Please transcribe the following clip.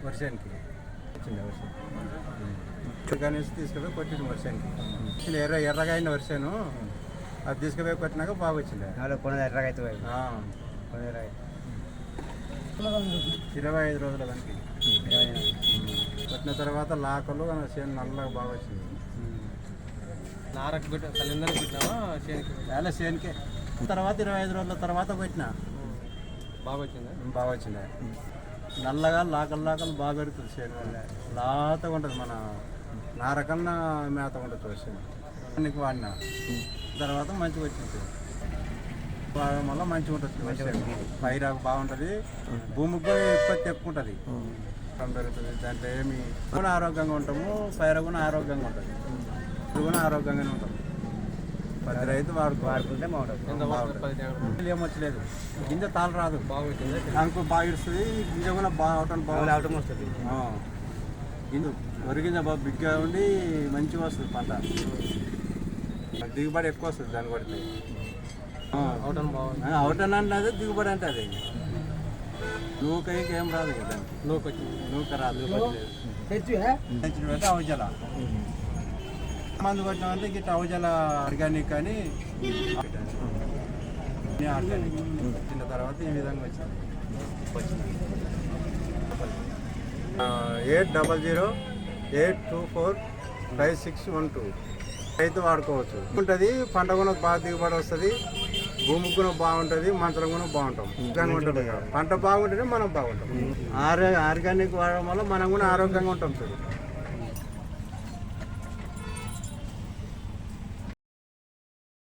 వర్షానికి వచ్చింది వర్షం గణేష్ తీసుకుపోయి కొట్టింది వర్షానికి ఎర్రగా అయిన వర్షాను అది తీసుకుపోయి కొట్టినాక బాగా వచ్చింది. ఎర్రగా అవుతుంది 25 రోజుల దానికి కొట్టిన తర్వాత లాకలు చేను నల్లగా బాగా వచ్చింది. నారకు చేనుకే తర్వాత 25 రోజుల తర్వాత కొట్టిన బాగా వచ్చిందా? బాగా వచ్చింది. నల్లగా లాకలు బాగా పెరుగుతుంది చేను, లాతగా ఉంటుంది. మన నారకన్నా మేత ఉంటుంది చేను. నీకు వాడిన తర్వాత మంచిగా వచ్చింది. వల్ల మంచిగా ఉంటుంది, పైరాకు బాగుంటుంది, భూమికి కూడా ఉత్పత్తి ఎక్కువ ఉంటుంది, పెరుగుతుంది. దాంట్లో ఏమి కూడా ఆరోగ్యంగా ఉంటాము, పైర కూడా ఆరోగ్యంగా ఉంటుంది, ఇది కూడా ఆరోగ్యంగానే ఉంటాం. ప్రతి రైతు వాడుకుంటే బాగుంటుంది. ఏమొచ్చలేదు, గింజ తాళ రాదు, అంకు బాగా ఇస్తుంది, గింజ కూడా బాగా అవటం వస్తుంది. గింజ వరి గింజ బాగా బిగ్గా ఉండి మంచిగా వస్తుంది, పంట దిగుబడి ఎక్కువ వస్తుంది. దాన్ని కొడితే అవుటన్ అంటే అదే దిగుబడి అంటే అదే. నూకకి ఏం రాదు కదా, నూక రాదు. అవజల మందు కొట్టినామంటే గిట్ట అవజల ఆర్గానిక్ కానీ ఆర్గానిక్ వచ్చిన తర్వాత ఈ విధంగా వచ్చింది. 8008245612 రైతు వాడుకోవచ్చు. ఉంటుంది పంట కూడా బాగా దిగుబడి వస్తుంది, భూమికి కూడా బాగుంటుంది, మంచం కూడా బాగుంటాం. ఉంటుంది పంట బాగుంటేనే మనం బాగుంటాం. ఆర్గానిక్ వాడడం వల్ల మనం కూడా ఆరోగ్యంగా ఉంటాం. చూడు.